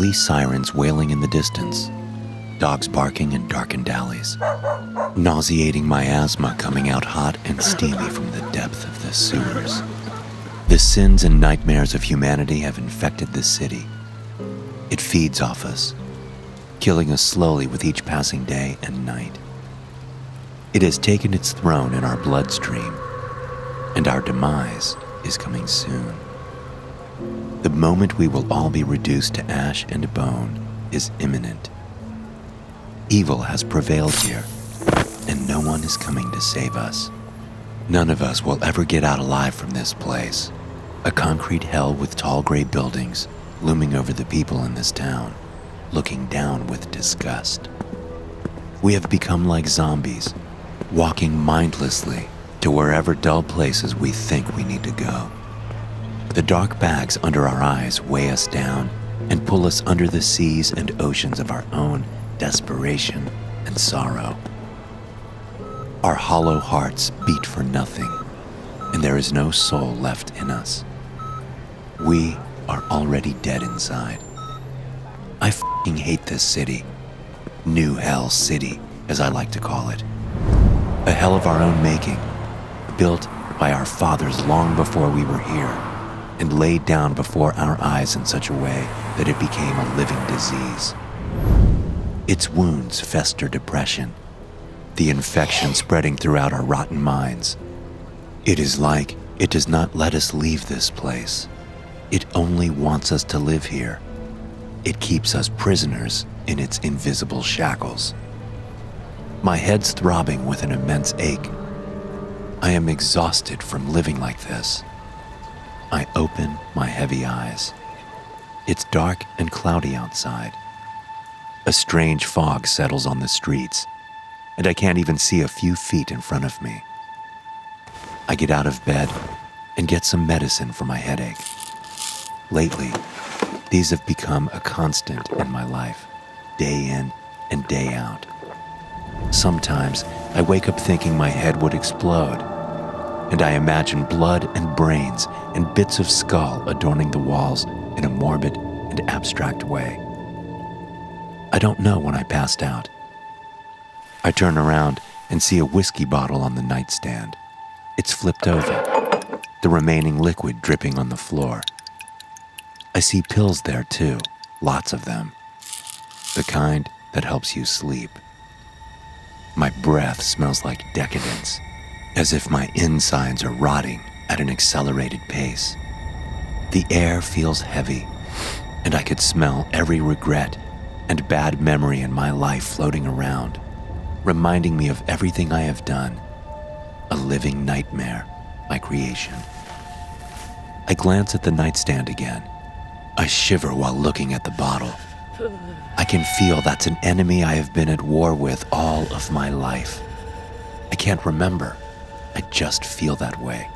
Police sirens wailing in the distance, dogs barking in darkened alleys, nauseating miasma coming out hot and steamy from the depth of the sewers. The sins and nightmares of humanity have infected this city. It feeds off us, killing us slowly with each passing day and night. It has taken its throne in our bloodstream, and our demise is coming soon. The moment we will all be reduced to ash and bone is imminent. Evil has prevailed here, and no one is coming to save us. None of us will ever get out alive from this place, a concrete hell with tall gray buildings looming over the people in this town, looking down with disgust. We have become like zombies, walking mindlessly to wherever dull places we think we need to go. The dark bags under our eyes weigh us down and pull us under the seas and oceans of our own desperation and sorrow. Our hollow hearts beat for nothing, and there is no soul left in us. We are already dead inside. I f***ing hate this city. New Hell City, as I like to call it. A hell of our own making, built by our fathers long before we were here, and laid down before our eyes in such a way that it became a living disease. Its wounds fester depression, the infection spreading throughout our rotten minds. It is like it does not let us leave this place. It only wants us to live here. It keeps us prisoners in its invisible shackles. My head's throbbing with an immense ache. I am exhausted from living like this. I open my heavy eyes. It's dark and cloudy outside. A strange fog settles on the streets, and I can't even see a few feet in front of me. I get out of bed and get some medicine for my headache. Lately, these have become a constant in my life, day in and day out. Sometimes I wake up thinking my head would explode, and I imagine blood and brains and bits of skull adorning the walls in a morbid and abstract way. I don't know when I passed out. I turn around and see a whiskey bottle on the nightstand. It's flipped over, the remaining liquid dripping on the floor. I see pills there too, lots of them. The kind that helps you sleep. My breath smells like decadence, as if my insides are rotting at an accelerated pace. The air feels heavy, and I could smell every regret and bad memory in my life floating around, reminding me of everything I have done. A living nightmare, my creation. I glance at the nightstand again. I shiver while looking at the bottle. I can feel that's an enemy I have been at war with all of my life. I can't remember. I just feel that way.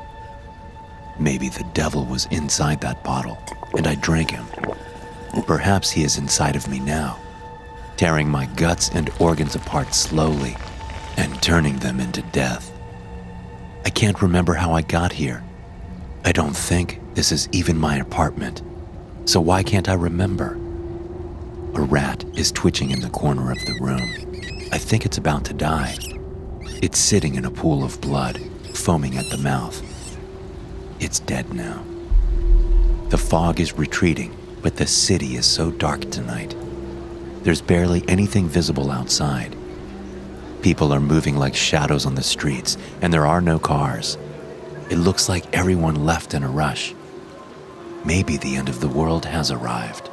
Maybe the devil was inside that bottle, and I drank him. Perhaps he is inside of me now, tearing my guts and organs apart slowly and turning them into death. I can't remember how I got here. I don't think this is even my apartment, so why can't I remember? A rat is twitching in the corner of the room. I think it's about to die. It's sitting in a pool of blood, foaming at the mouth. It's dead now. The fog is retreating, but the city is so dark tonight. There's barely anything visible outside. People are moving like shadows on the streets, and there are no cars. It looks like everyone left in a rush. Maybe the end of the world has arrived.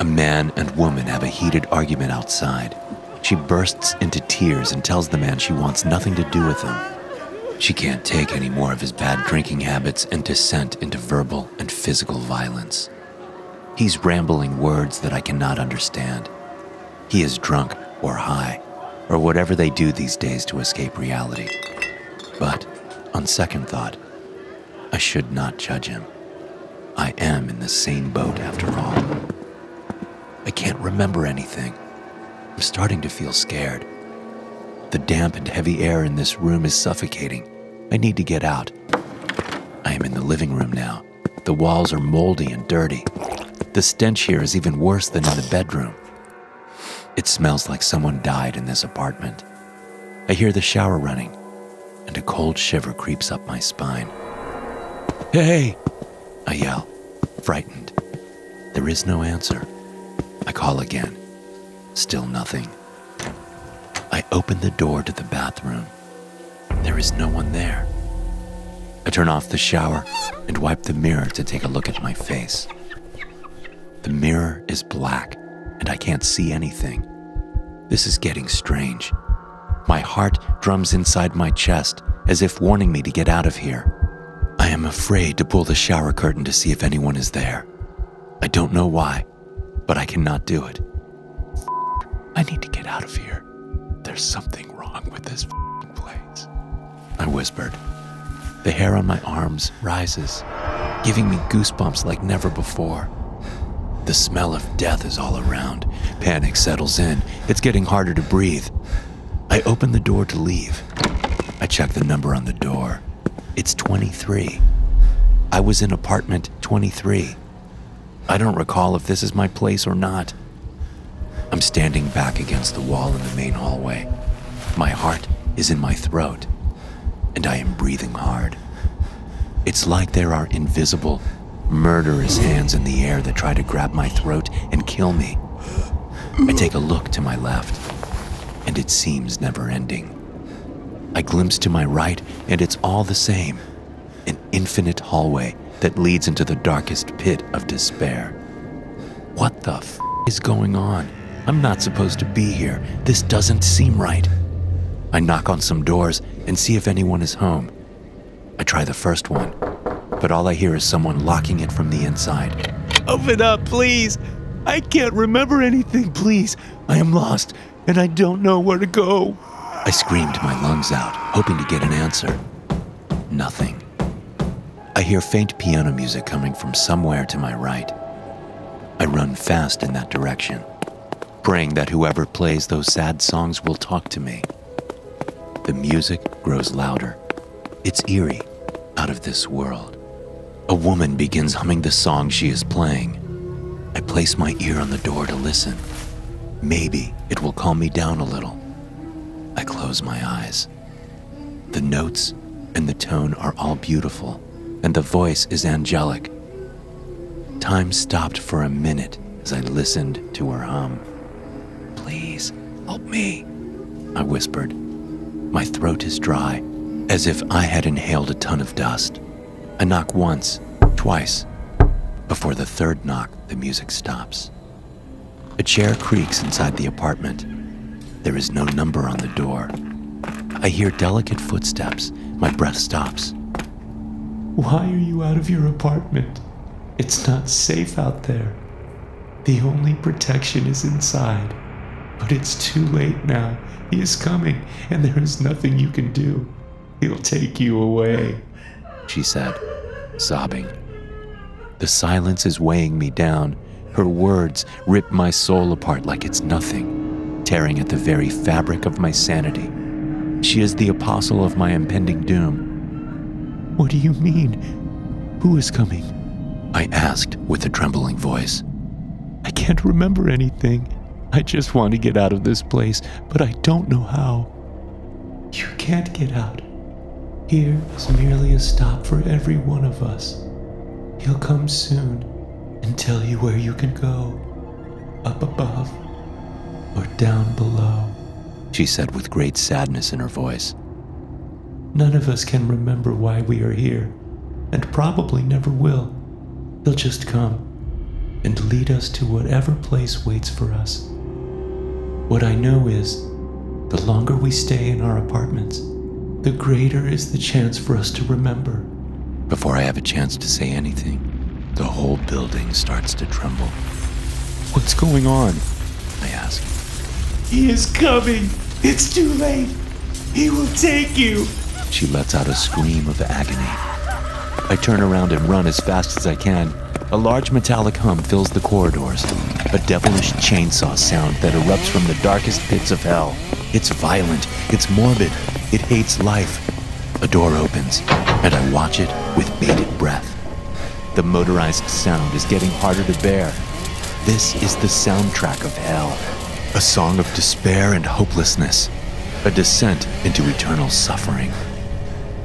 A man and woman have a heated argument outside. She bursts into tears and tells the man she wants nothing to do with him. She can't take any more of his bad drinking habits and descent into verbal and physical violence. He's rambling words that I cannot understand. He is drunk or high, or whatever they do these days to escape reality. But, on second thought, I should not judge him. I am in the same boat after all. I can't remember anything. I'm starting to feel scared. The damp and heavy air in this room is suffocating. I need to get out. I am in the living room now. The walls are moldy and dirty. The stench here is even worse than in the bedroom. It smells like someone died in this apartment. I hear the shower running, and a cold shiver creeps up my spine. "Hey!" I yell, frightened. There is no answer. I call again. Still nothing. I open the door to the bathroom. There is no one there. I turn off the shower and wipe the mirror to take a look at my face. The mirror is black, and I can't see anything. This is getting strange. My heart drums inside my chest as if warning me to get out of here. I am afraid to pull the shower curtain to see if anyone is there. I don't know why, but I cannot do it. I need to get out of here. There's something wrong with this place, I whispered. The hair on my arms rises, giving me goosebumps like never before. The smell of death is all around. Panic settles in. It's getting harder to breathe. I open the door to leave. I check the number on the door. It's 23. I was in apartment 23. I don't recall if this is my place or not. I'm standing back against the wall in the main hallway. My heart is in my throat, and I am breathing hard. It's like there are invisible, murderous hands in the air that try to grab my throat and kill me. I take a look to my left, and it seems never ending. I glimpse to my right, and it's all the same. An infinite hallway that leads into the darkest pit of despair. What the f is going on? I'm not supposed to be here. This doesn't seem right. I knock on some doors and see if anyone is home. I try the first one, but all I hear is someone locking it from the inside. "Open up, please! I can't remember anything, please! I am lost, and I don't know where to go!" I screamed my lungs out, hoping to get an answer. Nothing. I hear faint piano music coming from somewhere to my right. I run fast in that direction, praying that whoever plays those sad songs will talk to me. The music grows louder. It's eerie, out of this world. A woman begins humming the song she is playing. I place my ear on the door to listen. Maybe it will calm me down a little. I close my eyes. The notes and the tone are all beautiful, and the voice is angelic. Time stopped for a minute as I listened to her hum. "Please, help me," I whispered. My throat is dry, as if I had inhaled a ton of dust. I knock once, twice. Before the third knock, the music stops. A chair creaks inside the apartment. There is no number on the door. I hear delicate footsteps. My breath stops. "Why are you out of your apartment? It's not safe out there. The only protection is inside. But it's too late now. He is coming, and there is nothing you can do. He'll take you away," she said, sobbing. The silence is weighing me down. Her words rip my soul apart like it's nothing, tearing at the very fabric of my sanity. She is the apostle of my impending doom. "What do you mean? Who is coming?" I asked with a trembling voice. "I can't remember anything. I just want to get out of this place, but I don't know how." "You can't get out. Here is merely a stop for every one of us. He'll come soon and tell you where you can go, up above or down below," she said with great sadness in her voice. "None of us can remember why we are here, and probably never will. He'll just come and lead us to whatever place waits for us. What I know is, the longer we stay in our apartments, the greater is the chance for us to remember." Before I have a chance to say anything, the whole building starts to tremble. "What's going on?" I ask. "He is coming! It's too late! He will take you!" She lets out a scream of agony. I turn around and run as fast as I can. A large metallic hum fills the corridors, a devilish chainsaw sound that erupts from the darkest pits of hell. It's violent, it's morbid, it hates life. A door opens, and I watch it with bated breath. The motorized sound is getting harder to bear. This is the soundtrack of hell. A song of despair and hopelessness. A descent into eternal suffering.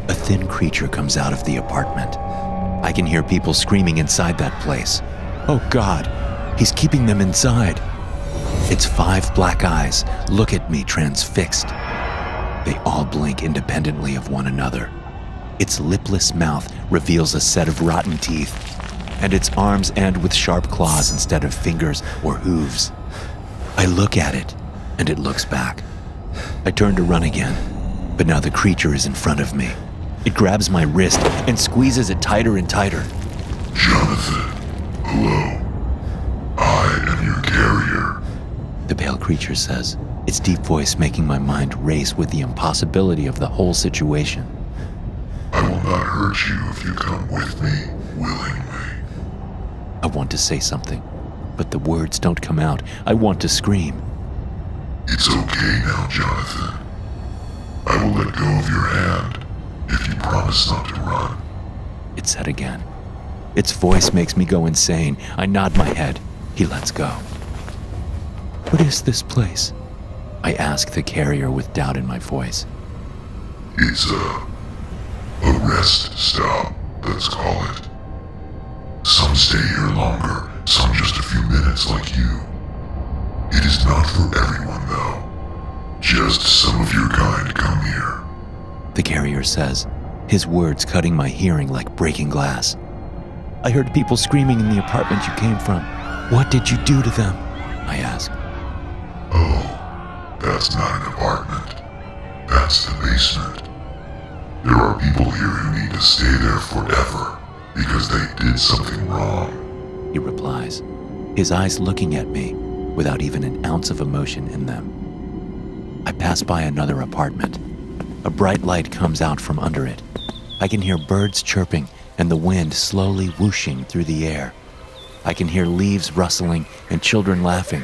A thin creature comes out of the apartment. I can hear people screaming inside that place. Oh God, he's keeping them inside. Its 5 black eyes look at me transfixed. They all blink independently of one another. Its lipless mouth reveals a set of rotten teeth, and its arms end with sharp claws instead of fingers or hooves. I look at it, and it looks back. I turn to run again, but now the creature is in front of me. It grabs my wrist and squeezes it tighter and tighter. Jonathan, hello. I am your carrier, the pale creature says, its deep voice making my mind race with the impossibility of the whole situation. I will not hurt you if you come with me willingly. I want to say something, but the words don't come out. I want to scream. It's okay now, Jonathan. I will let go of your hand if you promise not to run, it said again. Its voice makes me go insane. I nod my head. He lets go. What is this place? I ask the carrier with doubt in my voice. It's a rest stop, let's call it. Some stay here longer, some just a few minutes like you. It is not for everyone, though. Just some of your kind come here, the carrier says, his words cutting my hearing like breaking glass. I heard people screaming in the apartment you came from. What did you do to them? I asked. Oh, that's not an apartment. That's the basement. There are people here who need to stay there forever because they did something wrong, he replies, his eyes looking at me without even an ounce of emotion in them. I pass by another apartment. A bright light comes out from under it. I can hear birds chirping and the wind slowly whooshing through the air. I can hear leaves rustling and children laughing.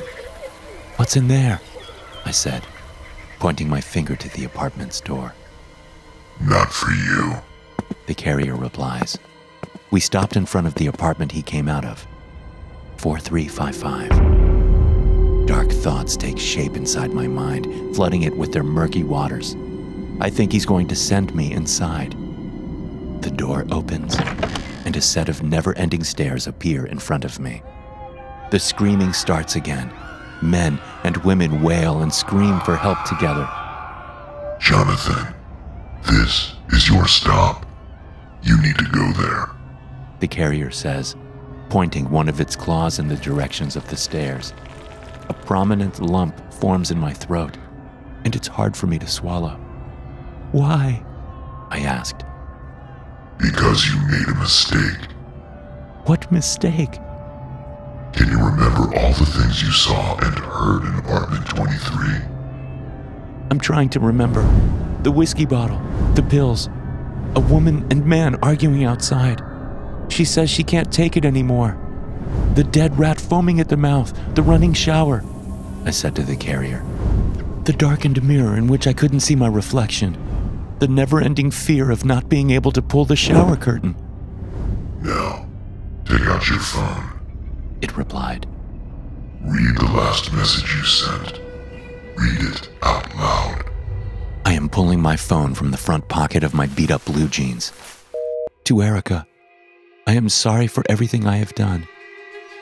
What's in there? I said, pointing my finger to the apartment's door. Not for you, the carrier replies. We stopped in front of the apartment he came out of. 4355. Dark thoughts take shape inside my mind, flooding it with their murky waters. I think he's going to send me inside. The door opens, and a set of never-ending stairs appear in front of me. The screaming starts again. Men and women wail and scream for help together. Jonathan, this is your stop. You need to go there, the carrier says, pointing one of its claws in the directions of the stairs. A prominent lump forms in my throat, and it's hard for me to swallow. Why? I asked. Because you made a mistake. What mistake? Can you remember all the things you saw and heard in apartment 23? I'm trying to remember. The whiskey bottle, the pills, a woman and man arguing outside. She says she can't take it anymore. The dead rat foaming at the mouth, the running shower, I said to the carrier. The darkened mirror in which I couldn't see my reflection. The never-ending fear of not being able to pull the shower curtain. Now, take out your phone, it replied. Read the last message you sent. Read it out loud. I am pulling my phone from the front pocket of my beat-up blue jeans. To Erica, I am sorry for everything I have done.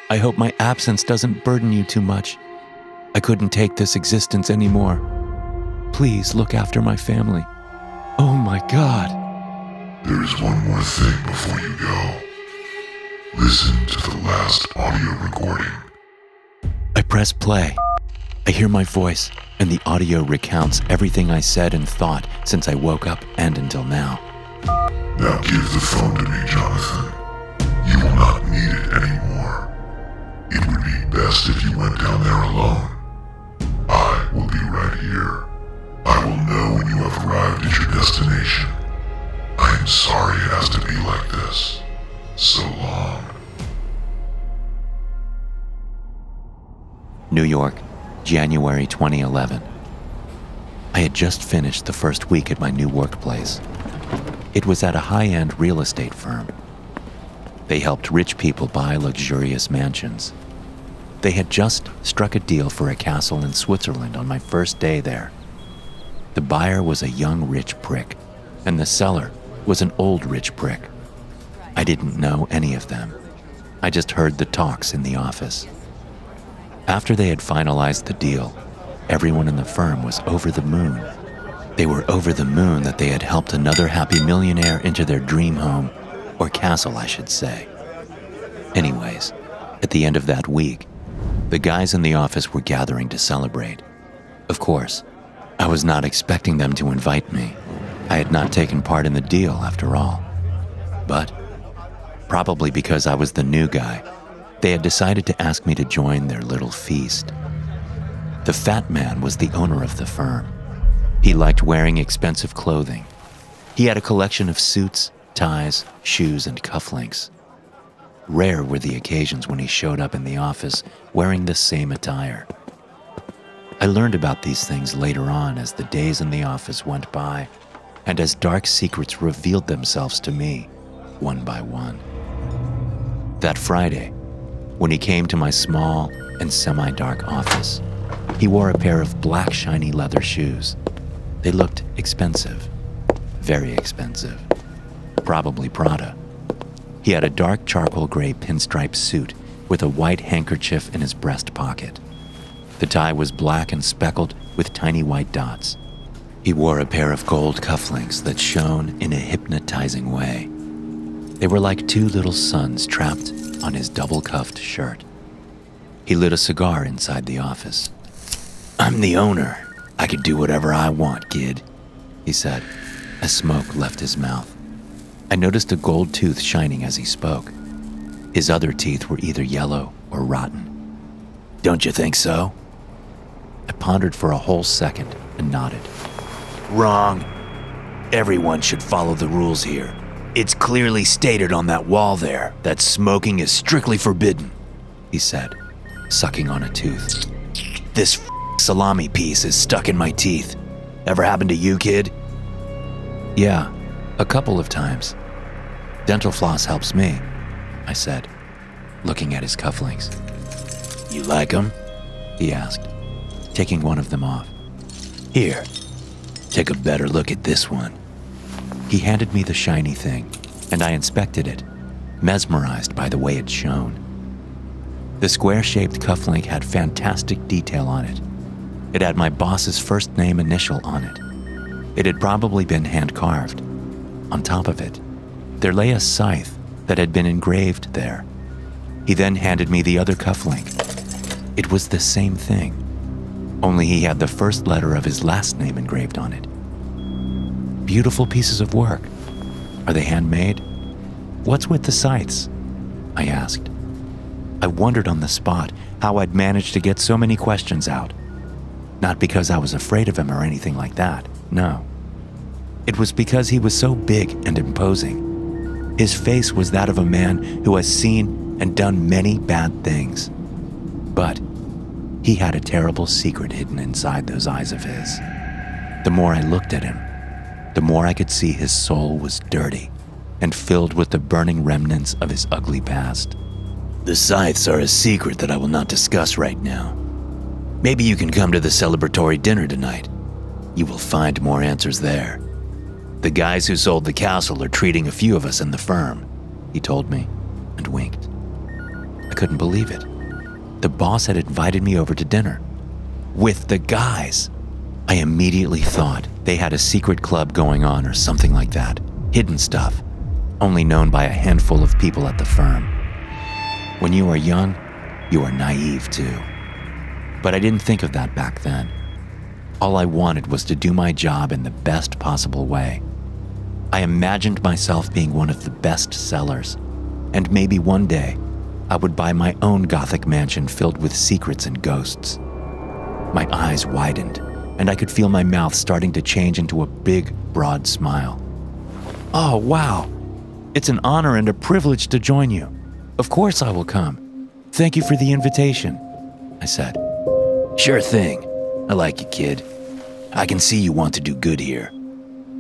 I hope my absence doesn't burden you too much. I couldn't take this existence anymore. Please look after my family. Oh my God. There is one more thing before you go. Listen to the last audio recording. I press play. I hear my voice, and the audio recounts everything I said and thought since I woke up and until now. Now give the phone to me, Jonathan. You will not need it anymore. It would be best if you went down there alone. I will be right here. I will know when you have arrived at your destination. I am sorry it has to be like this. So long. New York, January 2011. I had just finished the first week at my new workplace. It was at a high-end real estate firm. They helped rich people buy luxurious mansions. They had just struck a deal for a castle in Switzerland on my first day there. The buyer was a young rich prick, and the seller was an old rich prick. I didn't know any of them. I just heard the talks in the office. After they had finalized the deal, everyone in the firm was over the moon. They were over the moon that they had helped another happy millionaire into their dream home, or castle, I should say. Anyways, at the end of that week, the guys in the office were gathering to celebrate. Of course, I was not expecting them to invite me. I had not taken part in the deal after all. But, probably because I was the new guy, they had decided to ask me to join their little feast. The fat man was the owner of the firm. He liked wearing expensive clothing. He had a collection of suits, ties, shoes, and cufflinks. Rare were the occasions when he showed up in the office wearing the same attire. I learned about these things later on as the days in the office went by, and as dark secrets revealed themselves to me, one by one. That Friday, when he came to my small and semi-dark office, he wore a pair of black shiny leather shoes. They looked expensive, very expensive, probably Prada. He had a dark charcoal gray pinstripe suit with a white handkerchief in his breast pocket. The tie was black and speckled with tiny white dots. He wore a pair of gold cufflinks that shone in a hypnotizing way. They were like two little suns trapped on his double-cuffed shirt. He lit a cigar inside the office. "I'm the owner. I could do whatever I want, kid," he said, as smoke left his mouth. I noticed a gold tooth shining as he spoke. His other teeth were either yellow or rotten. "Don't you think so?" I pondered for a whole second and nodded. "Wrong. Everyone should follow the rules here. It's clearly stated on that wall there that smoking is strictly forbidden," he said, sucking on a tooth. "This salami piece is stuck in my teeth. Ever happened to you, kid?" "Yeah, a couple of times. Dental floss helps me," I said, looking at his cufflinks. "You like them?" he asked, taking one of them off. "Here, take a better look at this one." He handed me the shiny thing, and I inspected it, mesmerized by the way it shone. The square-shaped cufflink had fantastic detail on it. It had my boss's first name initial on it. It had probably been hand-carved. On top of it, there lay a scythe that had been engraved there. He then handed me the other cufflink. It was the same thing, only he had the first letter of his last name engraved on it. Beautiful pieces of work. Are they handmade? "What's with the scythes?" I asked. I wondered on the spot how I'd managed to get so many questions out. Not because I was afraid of him or anything like that, no. It was because he was so big and imposing. His face was that of a man who has seen and done many bad things. But he had a terrible secret hidden inside those eyes of his. The more I looked at him, the more I could see his soul was dirty and filled with the burning remnants of his ugly past. "The scythes are a secret that I will not discuss right now. Maybe you can come to the celebratory dinner tonight. You will find more answers there. The guys who sold the castle are treating a few of us in the firm," he told me, and winked. I couldn't believe it. The boss had invited me over to dinner. With the guys! I immediately thought they had a secret club going on or something like that. Hidden stuff, only known by a handful of people at the firm. When you are young, you are naive too. But I didn't think of that back then. All I wanted was to do my job in the best possible way. I imagined myself being one of the best sellers, and maybe one day I would buy my own Gothic mansion filled with secrets and ghosts. My eyes widened, and I could feel my mouth starting to change into a big, broad smile. "Oh, wow! It's an honor and a privilege to join you. Of course I will come. Thank you for the invitation," I said. "Sure thing. I like you, kid. I can see you want to do good here.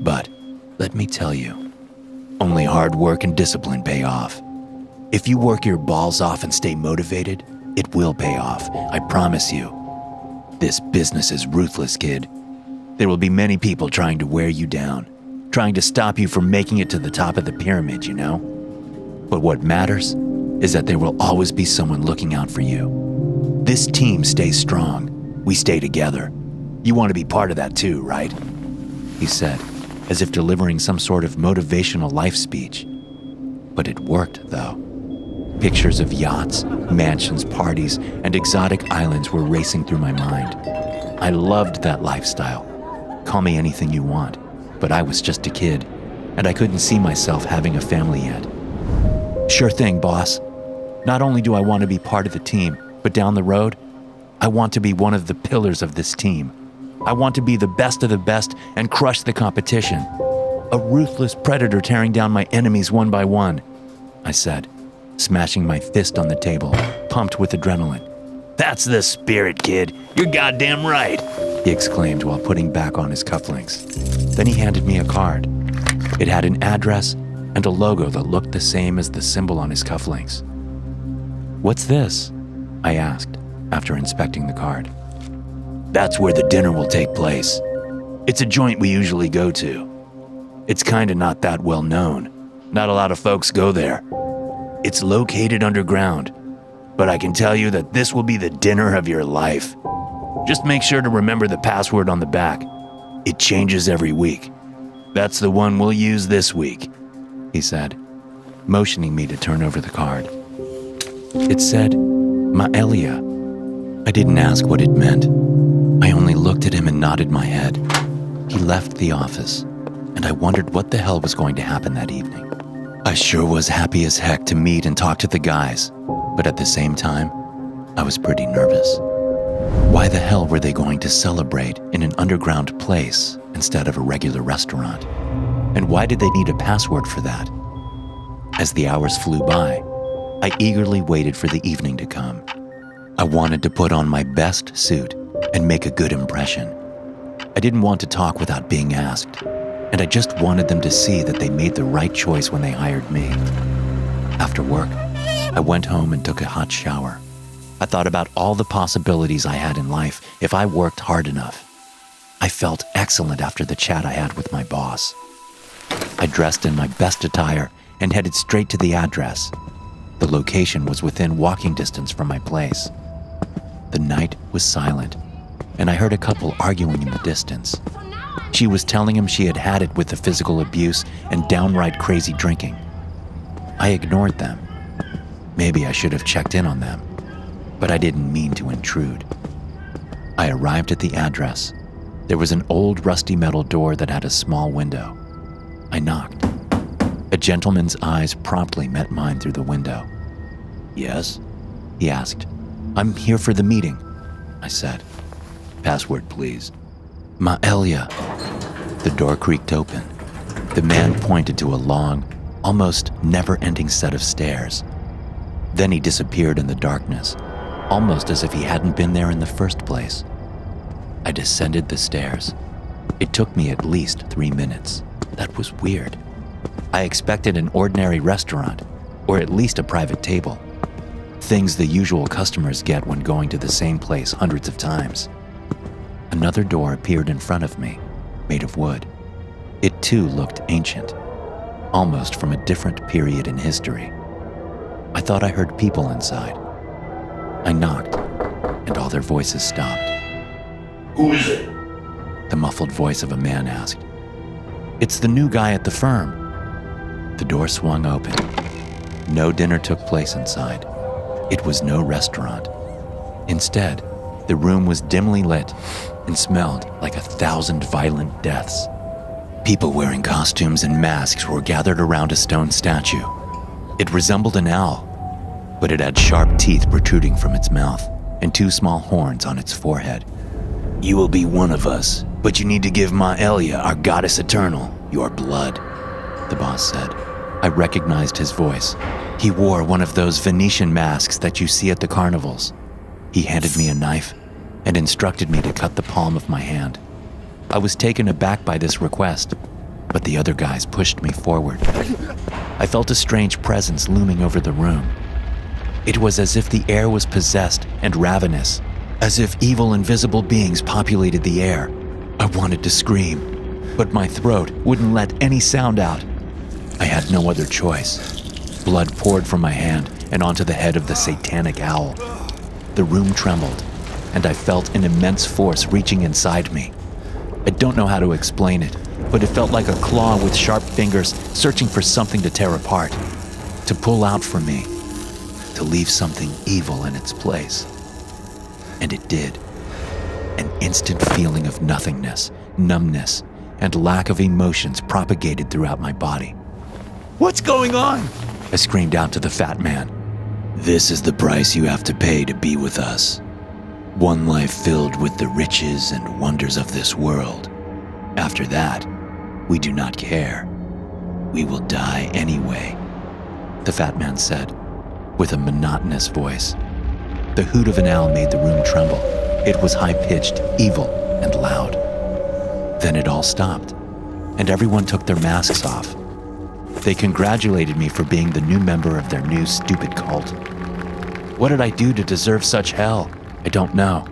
But let me tell you, only hard work and discipline pay off. If you work your balls off and stay motivated, it will pay off, I promise you. This business is ruthless, kid. There will be many people trying to wear you down, trying to stop you from making it to the top of the pyramid, you know? But what matters is that there will always be someone looking out for you. This team stays strong. We stay together. You want to be part of that too, right? He said, as if delivering some sort of motivational life speech. But it worked, though. Pictures of yachts, mansions, parties, and exotic islands were racing through my mind. I loved that lifestyle. Call me anything you want, but I was just a kid, and I couldn't see myself having a family yet. Sure thing, boss. Not only do I want to be part of the team, but down the road, I want to be one of the pillars of this team. I want to be the best of the best and crush the competition. A ruthless predator tearing down my enemies one by one, I said, smashing my fist on the table, pumped with adrenaline. That's the spirit, kid. You're goddamn right, he exclaimed while putting back on his cufflinks. Then he handed me a card. It had an address and a logo that looked the same as the symbol on his cufflinks. What's this? I asked, after inspecting the card. That's where the dinner will take place. It's a joint we usually go to. It's kinda not that well known. Not a lot of folks go there. It's located underground, but I can tell you that this will be the dinner of your life. Just make sure to remember the password on the back. It changes every week. That's the one we'll use this week, he said, motioning me to turn over the card. It said, Maelia. I didn't ask what it meant. I only looked at him and nodded my head. He left the office, and I wondered what the hell was going to happen that evening. I sure was happy as heck to meet and talk to the guys, but at the same time, I was pretty nervous. Why the hell were they going to celebrate in an underground place instead of a regular restaurant? And why did they need a password for that? As the hours flew by, I eagerly waited for the evening to come. I wanted to put on my best suit and make a good impression. I didn't want to talk without being asked, and I just wanted them to see that they made the right choice when they hired me. After work, I went home and took a hot shower. I thought about all the possibilities I had in life if I worked hard enough. I felt excellent after the chat I had with my boss. I dressed in my best attire and headed straight to the address. The location was within walking distance from my place. The night was silent, and I heard a couple arguing in the distance. She was telling him she had had it with the physical abuse and downright crazy drinking. I ignored them. Maybe I should have checked in on them, but I didn't mean to intrude. I arrived at the address. There was an old rusty metal door that had a small window. I knocked. A gentleman's eyes promptly met mine through the window. Yes? He asked. I'm here for the meeting, I said. Password, please. Maelia. The door creaked open. The man pointed to a long, almost never-ending set of stairs. Then he disappeared in the darkness, almost as if he hadn't been there in the first place. I descended the stairs. It took me at least 3 minutes. That was weird. I expected an ordinary restaurant, or at least a private table. Things the usual customers get when going to the same place hundreds of times. Another door appeared in front of me, made of wood. It too looked ancient, almost from a different period in history. I thought I heard people inside. I knocked, and all their voices stopped. Who is it? The muffled voice of a man asked. It's the new guy at the firm. The door swung open. No dinner took place inside. It was no restaurant. Instead, the room was dimly lit and smelled like 1,000 violent deaths. People wearing costumes and masks were gathered around a stone statue. It resembled an owl, but it had sharp teeth protruding from its mouth and 2 small horns on its forehead. You will be one of us, but you need to give Maelia, our goddess eternal, your blood, the boss said. I recognized his voice. He wore one of those Venetian masks that you see at the carnivals. He handed me a knife and instructed me to cut the palm of my hand. I was taken aback by this request, but the other guys pushed me forward. I felt a strange presence looming over the room. It was as if the air was possessed and ravenous, as if evil invisible beings populated the air. I wanted to scream, but my throat wouldn't let any sound out. I had no other choice. Blood poured from my hand and onto the head of the satanic owl. The room trembled, and I felt an immense force reaching inside me. I don't know how to explain it, but it felt like a claw with sharp fingers searching for something to tear apart, to pull out from me, to leave something evil in its place. And it did. An instant feeling of nothingness, numbness, and lack of emotions propagated throughout my body. "What's going on?" I screamed out to the fat man. "This is the price you have to pay to be with us. One life filled with the riches and wonders of this world. After that, we do not care. We will die anyway," the fat man said, with a monotonous voice. The hoot of an owl made the room tremble. It was high-pitched, evil, and loud. Then it all stopped, and everyone took their masks off. They congratulated me for being the new member of their new stupid cult. What did I do to deserve such hell? I don't know.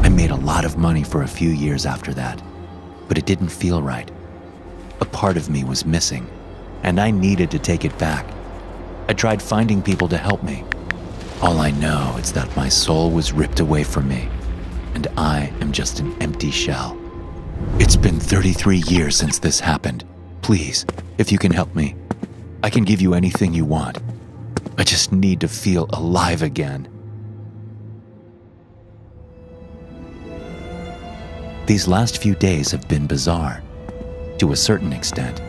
I made a lot of money for a few years after that, but it didn't feel right. A part of me was missing, and I needed to take it back. I tried finding people to help me. All I know is that my soul was ripped away from me, and I am just an empty shell. It's been 33 years since this happened. Please, if you can help me, I can give you anything you want. I just need to feel alive again. These last few days have been bizarre. To a certain extent,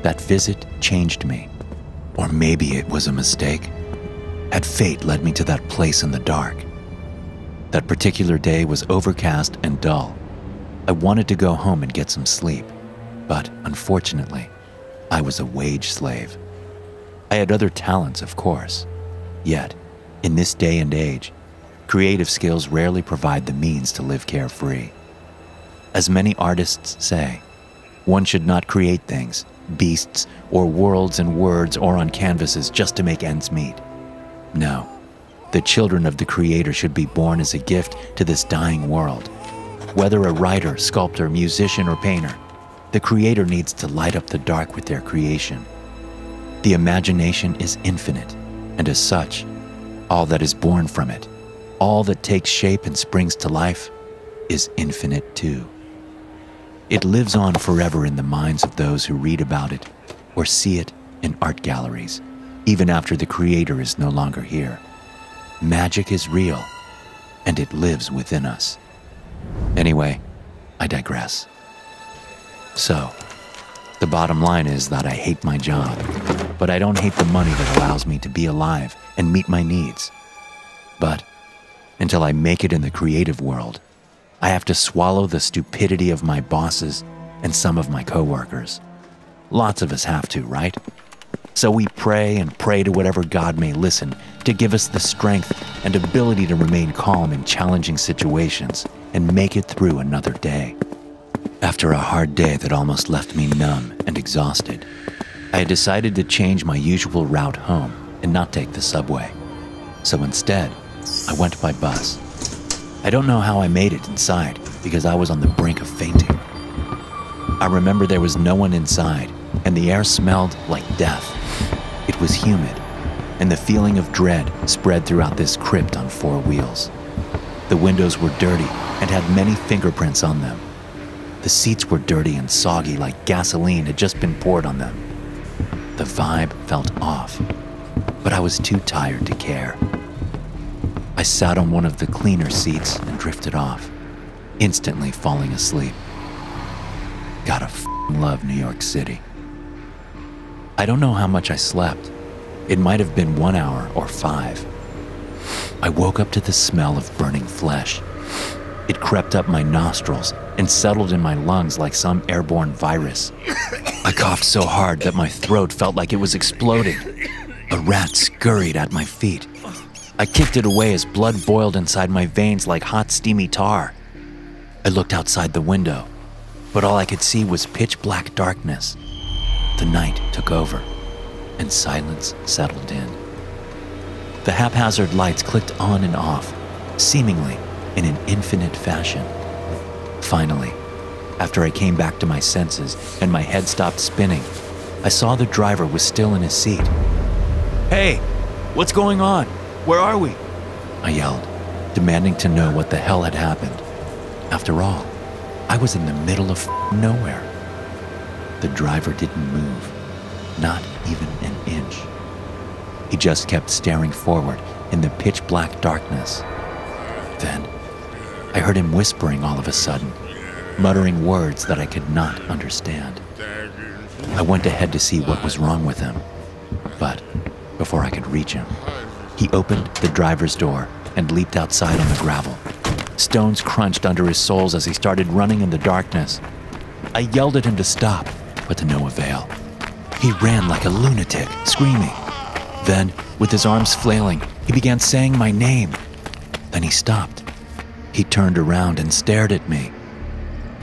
that visit changed me. Or maybe it was a mistake. Had fate led me to that place in the dark? That particular day was overcast and dull. I wanted to go home and get some sleep, but unfortunately, I was a wage slave. I had other talents, of course. Yet, in this day and age, creative skills rarely provide the means to live carefree. As many artists say, one should not create things, beasts, or worlds and words or on canvases just to make ends meet. No, the children of the Creator should be born as a gift to this dying world. Whether a writer, sculptor, musician, or painter, the Creator needs to light up the dark with their creation. The imagination is infinite, and as such, all that is born from it, all that takes shape and springs to life, is infinite too. It lives on forever in the minds of those who read about it or see it in art galleries, even after the Creator is no longer here. Magic is real, and it lives within us. Anyway, I digress. So, the bottom line is that I hate my job, but I don't hate the money that allows me to be alive and meet my needs. But until I make it in the creative world, I have to swallow the stupidity of my bosses and some of my coworkers. Lots of us have to, right? So we pray and pray to whatever God may listen to give us the strength and ability to remain calm in challenging situations and make it through another day. After a hard day that almost left me numb and exhausted, I had decided to change my usual route home and not take the subway. So instead, I went by bus. I don't know how I made it inside because I was on the brink of fainting. I remember there was no one inside and the air smelled like death. It was humid, and the feeling of dread spread throughout this crypt on 4 wheels. The windows were dirty and had many fingerprints on them. The seats were dirty and soggy like gasoline had just been poured on them. The vibe felt off, but I was too tired to care. I sat on one of the cleaner seats and drifted off, instantly falling asleep. Gotta f***ing love New York City. I don't know how much I slept. It might have been 1 hour or 5. I woke up to the smell of burning flesh. It crept up my nostrils and settled in my lungs like some airborne virus. I coughed so hard that my throat felt like it was exploding. A rat scurried at my feet. I kicked it away as blood boiled inside my veins like hot, steamy tar. I looked outside the window, but all I could see was pitch black darkness. The night took over. and silence settled in. The haphazard lights clicked on and off, seemingly in an infinite fashion. Finally, after I came back to my senses and my head stopped spinning, I saw the driver was still in his seat. "Hey, what's going on? Where are we?" I yelled, demanding to know what the hell had happened. After all, I was in the middle of nowhere. The driver didn't move, not even an inch. He just kept staring forward in the pitch-black darkness. Then, I heard him whispering all of a sudden, muttering words that I could not understand. I went ahead to see what was wrong with him, but before I could reach him, he opened the driver's door and leaped outside on the gravel. Stones crunched under his soles as he started running in the darkness. I yelled at him to stop, but to no avail. He ran like a lunatic, screaming. Then, with his arms flailing, he began saying my name. Then he stopped. He turned around and stared at me.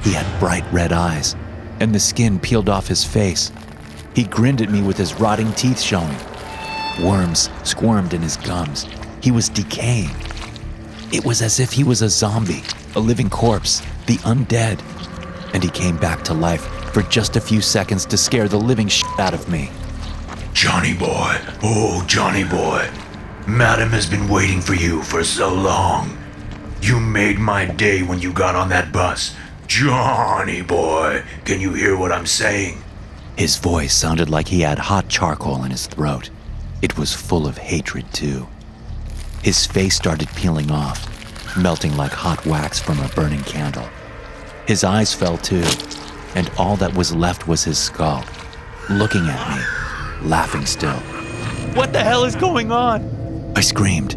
He had bright red eyes, and the skin peeled off his face. He grinned at me with his rotting teeth showing. Worms squirmed in his gums. He was decaying. It was as if he was a zombie, a living corpse, the undead. And he came back to life for just a few seconds to scare the living shit out of me. "Johnny boy, oh Johnny boy, Madam has been waiting for you for so long. You made my day when you got on that bus. Johnny boy, can you hear what I'm saying?" His voice sounded like he had hot charcoal in his throat. It was full of hatred, too. His face started peeling off, melting like hot wax from a burning candle. His eyes fell too, and all that was left was his skull, looking at me, laughing still. "What the hell is going on?" I screamed.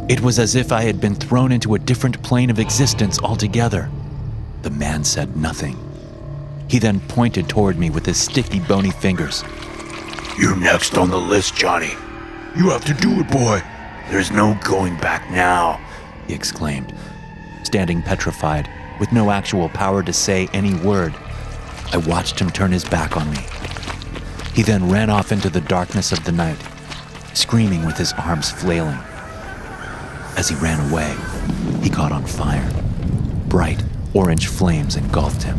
It was as if I had been thrown into a different plane of existence altogether. The man said nothing. He then pointed toward me with his sticky, bony fingers. "You're next on the list, Johnny. You have to do it, boy. There's no going back now," he exclaimed, standing petrified, with no actual power to say any word. I watched him turn his back on me. He then ran off into the darkness of the night, screaming with his arms flailing. As he ran away, he caught on fire. Bright orange flames engulfed him.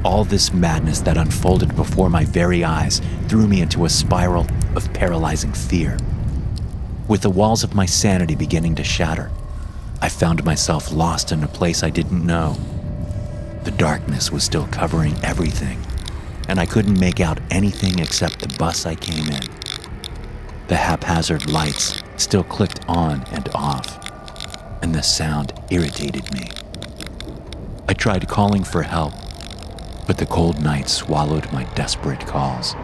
All this madness that unfolded before my very eyes threw me into a spiral of paralyzing fear. With the walls of my sanity beginning to shatter, I found myself lost in a place I didn't know. The darkness was still covering everything, and I couldn't make out anything except the bus I came in. The haphazard lights still clicked on and off, and the sound irritated me. I tried calling for help, but the cold night swallowed my desperate calls.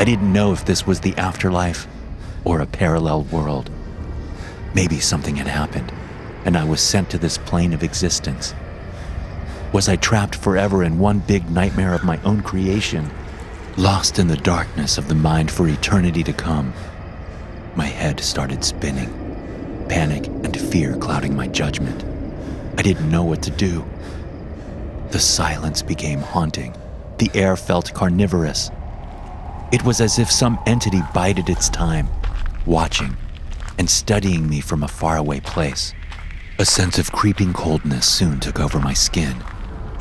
I didn't know if this was the afterlife or a parallel world. Maybe something had happened, and I was sent to this plane of existence. Was I trapped forever in one big nightmare of my own creation, lost in the darkness of the mind for eternity to come? My head started spinning, panic and fear clouding my judgment. I didn't know what to do. The silence became haunting. The air felt carnivorous. It was as if some entity bided its time, watching and studying me from a faraway place. A sense of creeping coldness soon took over my skin.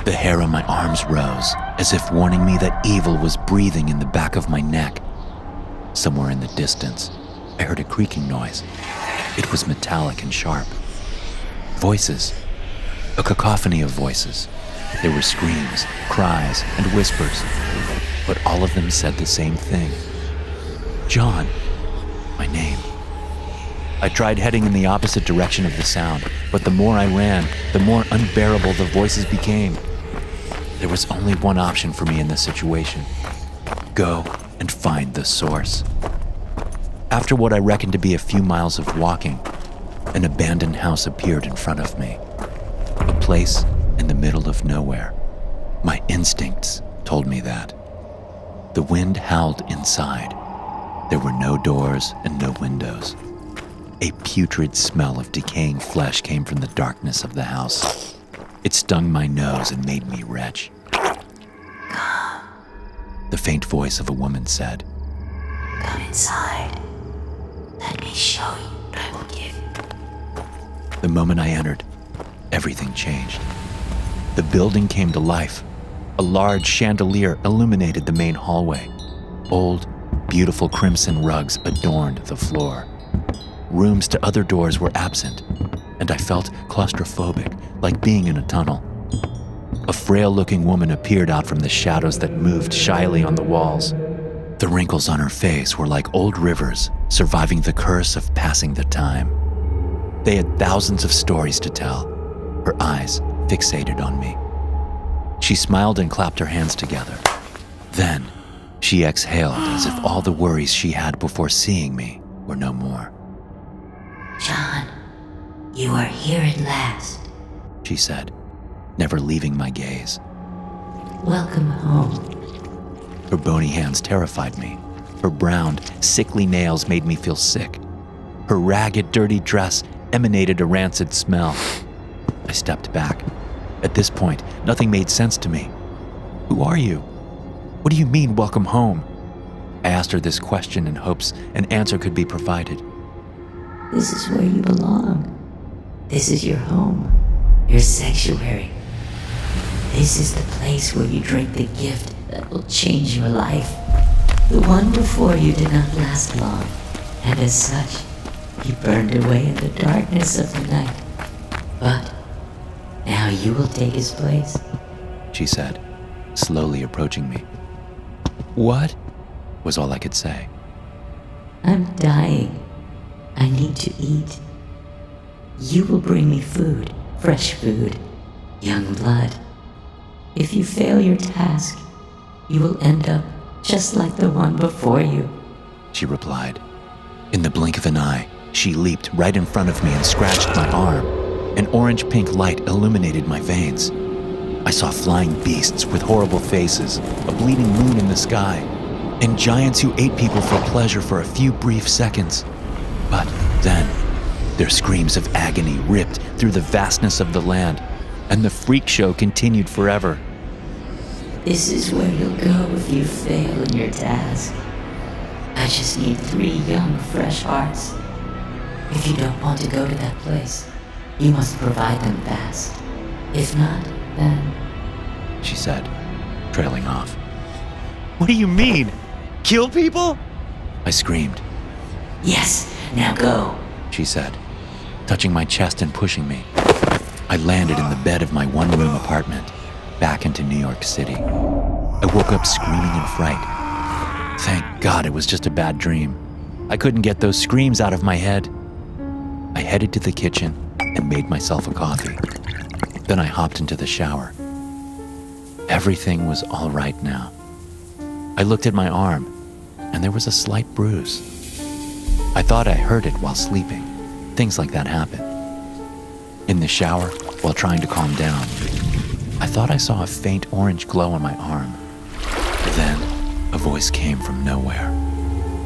The hair on my arms rose, as if warning me that evil was breathing in the back of my neck. Somewhere in the distance, I heard a creaking noise. It was metallic and sharp. Voices. A cacophony of voices. There were screams, cries, and whispers, but all of them said the same thing. John, my name. I tried heading in the opposite direction of the sound, but the more I ran, the more unbearable the voices became. There was only one option for me in this situation. Go and find the source. After what I reckoned to be a few miles of walking, an abandoned house appeared in front of me. A place in the middle of nowhere. My instincts told me that. The wind howled inside. There were no doors and no windows. A putrid smell of decaying flesh came from the darkness of the house. It stung my nose and made me retch. The faint voice of a woman said, Come inside. Let me show you what I will give you. The moment I entered, everything changed. The building came to life. A large chandelier illuminated the main hallway. Old, beautiful crimson rugs adorned the floor. Rooms to other doors were absent, and I felt claustrophobic, like being in a tunnel. A frail-looking woman appeared out from the shadows that moved shyly on the walls. The wrinkles on her face were like old rivers surviving the curse of passing the time. They had thousands of stories to tell, her eyes fixated on me. She smiled and clapped her hands together. Then, she exhaled as if all the worries she had before seeing me were no more. John, you are here at last. She said, never leaving my gaze. Welcome home. Her bony hands terrified me. Her brown, sickly nails made me feel sick. Her ragged, dirty dress emanated a rancid smell. I stepped back. At this point, nothing made sense to me. Who are you? What do you mean, welcome home? I asked her this question in hopes an answer could be provided. This is where you belong. This is your home, your sanctuary. This is the place where you drink the gift that will change your life. The one before you did not last long, and as such, he burned away in the darkness of the night. But now you will take his place, she said, slowly approaching me. What? Was all I could say. I'm dying. I need to eat. You will bring me food, fresh food, young blood. If you fail your task, you will end up just like the one before you, she replied. In the blink of an eye, she leaped right in front of me and scratched my arm. An orange-pink light illuminated my veins. I saw flying beasts with horrible faces, a bleeding moon in the sky, and giants who ate people for pleasure for a few brief seconds. But then, their screams of agony ripped through the vastness of the land, and the freak show continued forever. This is where you'll go if you fail in your task. I just need 3 young, fresh hearts. If you don't want to go to that place, you must provide them fast. If not, then... she said, trailing off. What do you mean? Kill people? I screamed. Yes, now go, she said, touching my chest and pushing me. I landed in the bed of my one-room apartment, back into New York City. I woke up screaming in fright. Thank God it was just a bad dream. I couldn't get those screams out of my head. I headed to the kitchen and made myself a coffee. Then I hopped into the shower. Everything was all right now. I looked at my arm, and there was a slight bruise. I thought I hurt it while sleeping. Things like that happen. In the shower, while trying to calm down, I thought I saw a faint orange glow on my arm. Then, a voice came from nowhere.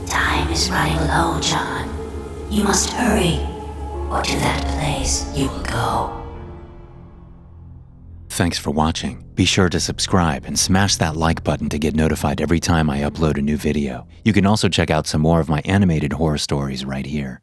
Time is running low, John. You must hurry, or to that place you will go. Thanks for watching. Be sure to subscribe and smash that like button to get notified every time I upload a new video. You can also check out some more of my animated horror stories right here.